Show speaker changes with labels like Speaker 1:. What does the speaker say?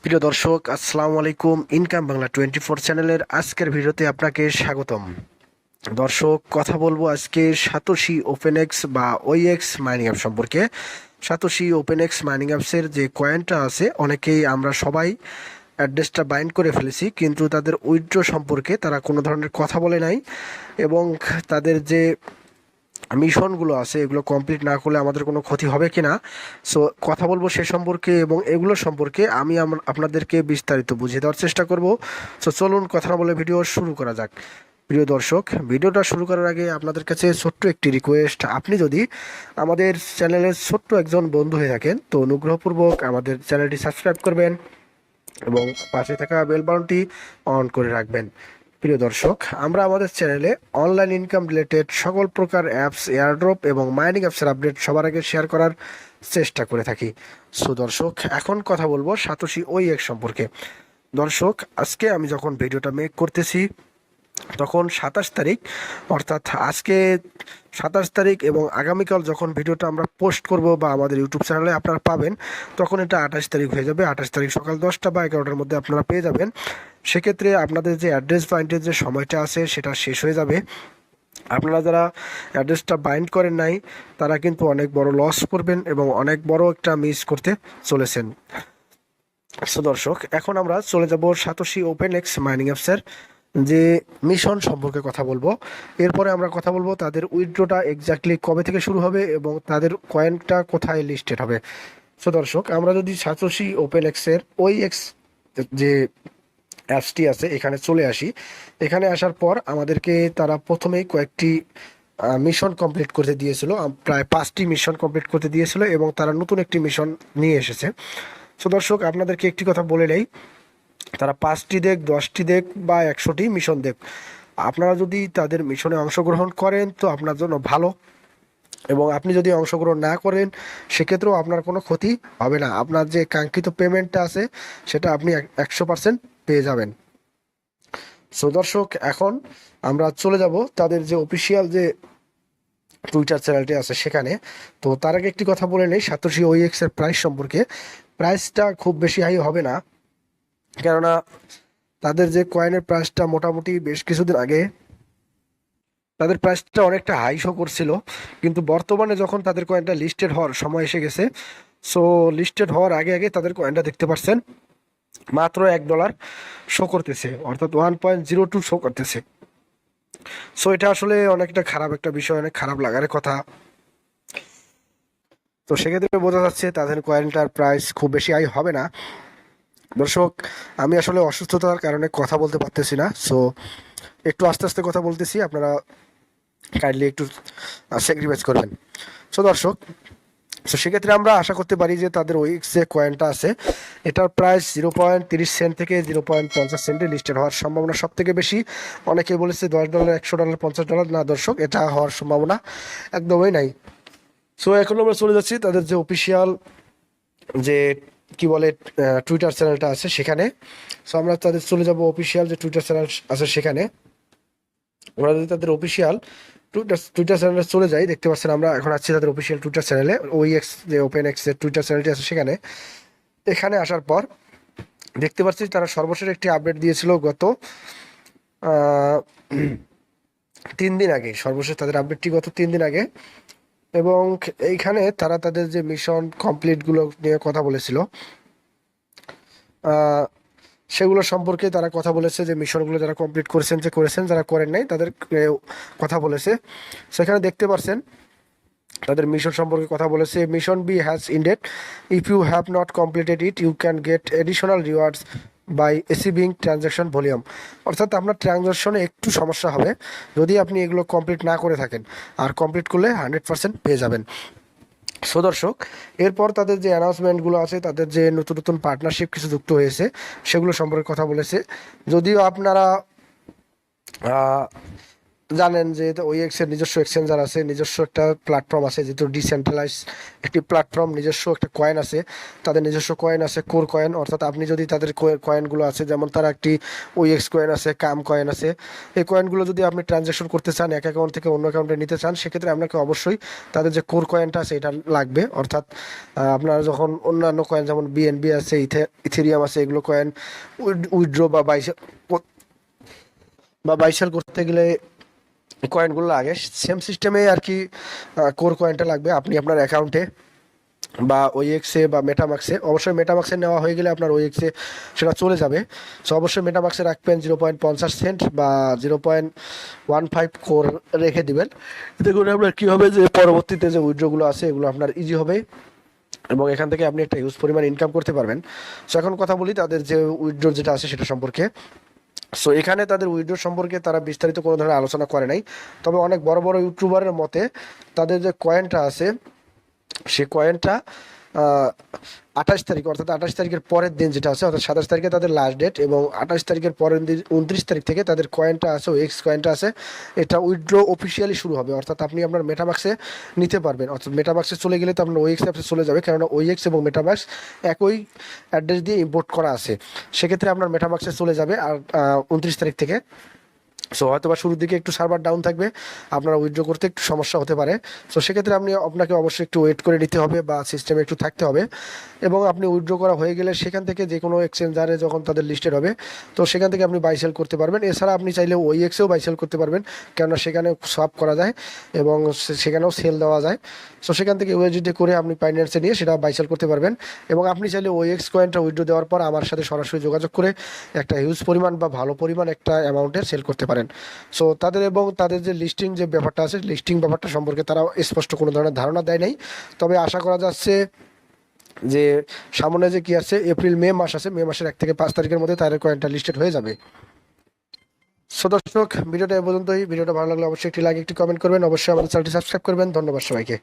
Speaker 1: প্রিয় দর্শক, আসসালামু আলাইকুম। ইনকাম বাংলা 24 চ্যানেলের আজকের ভিডিওতে আপনাকে স্বাগতম। দর্শক, কথা বলবো আজকে সাতোশি ওপেনএক্স বা ওইএক্স মাইনিং অ্যাপ সম্পর্কে। সাতোশি ওপেনএক্স মাইনিং অ্যাপসের যে কয়েনটা আছে, অনেকেই আমরা সবাই অ্যাড্রেসটা বাইন্ড করে ফেলেছি, কিন্তু তাদের উইথড্র সম্পর্কে তারা কোনো ধরনের কথা বলে নাই, এবং তাদের যে মিশনগুলো আছে এগুলো কমপ্লিট না করলে আমাদের কোনো ক্ষতি হবে কি না, সো কথা বলবো সে সম্পর্কে, এবং এগুলো সম্পর্কে আমি আপনাদেরকে বিস্তারিত বুঝিয়ে দেওয়ার চেষ্টা করব। সো চলুন কথা না বলে ভিডিও শুরু করা যাক। প্রিয় দর্শক, ভিডিওটা শুরু করার আগে আপনাদের কাছে ছোট্ট একটি রিকোয়েস্ট, আপনি যদি আমাদের চ্যানেলের ছোট্ট একজন বন্ধু হয়ে থাকেন তো অনুগ্রহপূর্বক আমাদের চ্যানেলটি সাবস্ক্রাইব করবেন এবং পাশে থাকা বেল বাটনটি অন করে রাখবেন। প্রিয় দর্শক, আমরা আমাদের চ্যানেলে অনলাইন ইনকাম রিলেটেড সকল প্রকার অ্যাপস, এয়ারড্রপ এবং মাইনিং অ্যাপসের আপডেট সবার আগে শেয়ার করার চেষ্টা করে থাকি। সো দর্শক, এখন কথা বলবো সাতোশি ওইএক্স সম্পর্কে। দর্শক, আজকে আমি যখন ভিডিওটা মেক করতেছি তখন 27 তারিখ, অর্থাৎ আজকে 27 তারিখ, এবং আগামীকাল যখন ভিডিওটা আমরা পোস্ট করব বা আমাদের ইউটিউব চ্যানেলে আপনারা পাবেন, তখন এটা 28 তারিখ হয়ে যাবে। 28 তারিখ সকাল 10টা বা 11টার মধ্যে আপনারা পেয়ে যাবেন। সেক্ষেত্রে আপনাদের যে অ্যাড্রেস বাইন্ডের যে সময়টা আছে সেটা শেষ হয়ে যাবে। আপনারা যারা অ্যাড্রেসটা বাইন্ড করেন নাই তারা কিন্তু অনেক বড় লস করবেন এবং অনেক বড় একটা মিস করতে চলেছেন। সো দর্শক, এখন আমরা চলে যাব সাতোশি ওপেনএক্স মাইনিং অ্যাপসের যে মিশন সম্পর্কে কথা বলবো। এরপরে আমরা কথা বলবো তাদের উইথড্রটা এক্স্যাক্টলি কবে থেকে শুরু হবে এবং তাদের কয়েনটা কোথায় লিস্টেড হবে। সো দর্শক, আমরা যদি সাতোশি ওপেনএক্সের ওই এক্স যে অ্যাপসটি আছে এখানে চলে আসি, এখানে আসার পর আমাদেরকে তারা প্রথমেই কয়েকটি মিশন কমপ্লিট করতে দিয়েছিল, প্রায় 5টি মিশন কমপ্লিট করতে দিয়েছিল, এবং তারা নতুন একটি মিশন নিয়ে এসেছে। সো দর্শক, আপনাদেরকে একটি কথা বলে নেই, তারা 5টি দেখ, 10টি দেখ বা 100টি মিশন দেখ, আপনারা যদি তাদের মিশনে অংশগ্রহণ করেন তো আপনার জন্য ভালো, এবং আপনি যদি অংশগ্রহণ না করেন সেক্ষেত্রেও আপনার কোনো ক্ষতি হবে না। আপনার যে কাঙ্ক্ষিত পেমেন্টটা আছে সেটা আপনি 100% পেয়ে যাবেন। সো দর্শক, এখন আমরা চলে যাব তাদের যে অফিসিয়াল যে টুইটার চ্যানেলটি আছে সেখানে। তো তার আগে একটি কথা বলে নেই সাতোশি ওইএক্স এর প্রাইস সম্পর্কে। প্রাইসটা খুব বেশি হাই হবে না, কেননা তাদের যে কয়েনের প্রাইসটা মোটামুটি বেশ কিছুদিন আগে তাদের প্রাইসটা অনেকটা হাই শো করছিল, কিন্তু বর্তমানে যখন তাদের কয়েনটা লিস্টেড হওয়ার সময় এসে গেছে, সো লিস্টেড হওয়ার আগে আগে তাদের কয়েনটা দেখতে পাচ্ছেন মাত্র $1 শো করতেছে, অর্থাৎ 1.02 শো করতেছে। সো এটা আসলে অনেকটা খারাপ একটা বিষয়, অনেক খারাপ লাগার কথা। তো সেক্ষেত্রে বোঝা যাচ্ছে তাদের কয়েনটার প্রাইস খুব বেশি হাই হবে না। দর্শক, আমি আসলে অসুস্থতার কারণে কথা বলতে পারতেছি না, সো একটু আস্তে আস্তে কথা বলতেছি, আপনারা কাইন্ডলি একটু স্যাক্রিফাইস করবেন। সো দর্শক, সো সেক্ষেত্রে আমরা আশা করতে পারি যে তাদের ওইক্স যে কয়েনটা আছে এটার প্রাইস 0.30 সেন্ট থেকে 0.50 সেন্টে লিস্টেড হওয়ার সম্ভাবনা সব থেকে বেশি। অনেকে বলেছে $10, $100, $50। না দর্শক, এটা হওয়ার সম্ভাবনা একদমই নাই। সো এখন আমরা চলে যাচ্ছি তাদের যে অফিসিয়াল যে কি বলে টুইটার চ্যানেলটা আছে সেখানে। সো আমরা তাদের চলে যাব অফিসিয়াল যে টুইটার চ্যানেল আছে সেখানে। আমরা যদি তাদের অফিসিয়াল টুইটার চ্যানেলে চলে যাই, দেখতে পাচ্ছেন আমরা এখন আছি তাদের অফিসিয়াল টুইটার চ্যানেলে, ওইএক্স যে ওপেন এক্স এর টুইটার চ্যানেলটি আছে সেখানে। এখানে আসার পর দেখতে পাচ্ছি তারা সর্বশেষ একটি আপডেট দিয়েছিল গত 3 দিন আগে। সর্বশেষ তাদের আপডেটটি গত 3 দিন আগে, এবং এইখানে তারা তাদের যে মিশন কমপ্লিটগুলো নিয়ে কথা বলেছিল, সেগুলো সম্পর্কে তারা কথা বলেছে যে মিশনগুলো যারা কমপ্লিট করেছেন, যে করেছেন, যারা করেন নাই তাদের কথা বলেছে। সেখানে দেখতে পাচ্ছেন তাদের মিশন সম্পর্কে কথা বলেছে। Mission B has ended, if you have not completed it you can get additional rewards by achieving transaction volume. অর্থাৎ আপনার ট্রানজ্যাকশনে একটু সমস্যা হবে যদি আপনি এগুলো কমপ্লিট না করে থাকেন, আর কমপ্লিট করলে 100% পেয়ে যাবেন। সো দর্শক, এরপর তাদের যে অ্যানাউন্সমেন্টগুলো আছে, তাদের যে নতুন নতুন পার্টনারশিপ কিছু যুক্ত হয়েছে সেগুলো সম্পর্কে কথা বলেছে। যদিও আপনারা জানেন যে ওইএক্স এর নিজস্ব এক্সচেঞ্জার আছে, নিজস্ব একটা প্ল্যাটফর্ম আছে, যেহেতু ডিসেন্ট্রালাইজ একটি প্ল্যাটফর্ম, নিজস্ব একটা কয়েন আছে, তাদের নিজস্ব কয়েন আছে কোর কয়েন। অর্থাৎ আপনি যদি তাদের কয়েনগুলো আছে, যেমন তারা একটি ওইএক্স কয়েন আছে, কাম কয়েন আছে, এই কয়েনগুলো যদি আপনি ট্রানজ্যাকশন করতে চান, এক অ্যাকাউন্ট থেকে অন্য অ্যাকাউন্টে নিতে চান, সেক্ষেত্রে আপনাকে অবশ্যই তাদের যে কোর কয়েনটা আছে এটা লাগবে। অর্থাৎ আপনারা যখন অন্যান্য কয়েন যেমন বিএনবি আছে, ইথেরিয়াম আছে, এগুলো কয়েন উইথড্র বা বাইসেল করতে গেলে কয়েনগুলো লাগে, সেম সিস্টেমে আর কি কোর কয়েনটা লাগবে। আপনি আপনার অ্যাকাউন্টে বা ওইএক্সে বা মেটামাক্সে, অবশ্যই মেটামাক্সে নেওয়া হয়ে গেলে আপনার ওইএক্সে সেটা চলে যাবে। সো অবশ্যই মেটামাক্সে রাখবেন 0.50 সেন্ট বা 0.15 কোর রেখে দিবেন। এতে করে আপনার কী হবে যে পরবর্তীতে যে উইথড্রগুলো আছে এগুলো আপনার ইজি হবে এবং এখান থেকে আপনি একটা হিউজ পরিমাণ ইনকাম করতে পারবেন। সো এখন কথা বলি তাদের যে উইথড্র যেটা আছে সেটা সম্পর্কে। সো এখানে তাদের উইথড্র সম্পর্কে তারা বিস্তারিত কোনো ধরনের আলোচনা করে নাই, তবে অনেক বড় বড় ইউটিউবারের মতে তাদের যে কয়েনটা আছে সে কয়েনটা 28 তারিখ, অর্থাৎ 28 তারিখের পরের দিন যেটা আছে, অর্থাৎ 27 তারিখে তাদের লাস্ট ডেট এবং 28 তারিখের পরের দিন 29 তারিখ থেকে তাদের কয়েনটা আছে, এক্স কয়েনটা আছে, এটা উইথড্র অফিসিয়ালি শুরু হবে। অর্থাৎ আপনি আপনার মেটামাক্সে নিতে পারবেন। অর্থাৎ মেটামাক্সে চলে গেলে তো আপনার ওইএক্স অ্যাপসে চলে যাবে, কেননা ওইএক্স এবং মেটামাক্স একই অ্যাড্রেস দিয়ে ইম্পোর্ট করা আছে। সেক্ষেত্রে আপনার মেটামাক্সে চলে যাবে আর 29 তারিখ থেকে। সো হয়তো বা শুরুর দিকে একটু সার্ভার ডাউন থাকবে, আপনারা উইথড্র করতে একটু সমস্যা হতে পারে। সো সেক্ষেত্রে আপনাকে অবশ্যই একটু ওয়েট করে নিতে হবে বা সিস্টেমে একটু থাকতে হবে। এবং আপনি উইথড্র করা হয়ে গেলে সেখান থেকে যে কোনো এক্সচেঞ্জারে যখন তাদের লিস্টেড হবে, তো সেখান থেকে আপনি বাই সেল করতে পারবেন। এছাড়া আপনি চাইলে ওইএক্সেও বাই সেল করতে পারবেন, কেননা সেখানে সোয়াপ করা যায় এবং সেখানেও সেল দেওয়া যায়। সো সেখান থেকে ইউএসডিটি করে আপনি বাইন্যান্সে নিয়ে সেটা বাই সেল করতে পারবেন। এবং আপনি চাইলে ওইএক্স কয়েনটা উইথড্র দেওয়ার পর আমার সাথে সরাসরি যোগাযোগ করে একটা হিউজ পরিমাণ বা ভালো পরিমাণ একটা অ্যামাউন্টের সেল করতে পারেন। সো তাদের যে লিস্টিং যে ব্যাপারটা আছে, লিস্টিং ব্যাপারটা সম্পর্কে তারা স্পষ্ট কোনো ধরনের ধারণা দেয় নাই। তবে আশা করা যাচ্ছে যে সামনে যে কি আছে, এপ্রিল মে মাস আছে, মে মাসের 1 থেকে 5 তারিখের মধ্যে তাদের কয়েনটা লিস্টেড হয়ে যাবে। সো দর্শক, ভিডিওটা এ পর্যন্তই। ভিডিওটা ভালো লাগলে অবশ্যই একটি লাইক, একটি কমেন্ট করবেন, অবশ্যই আমাদের চ্যানেলটি সাবস্ক্রাইব করবেন। ধন্যবাদ সবাইকে।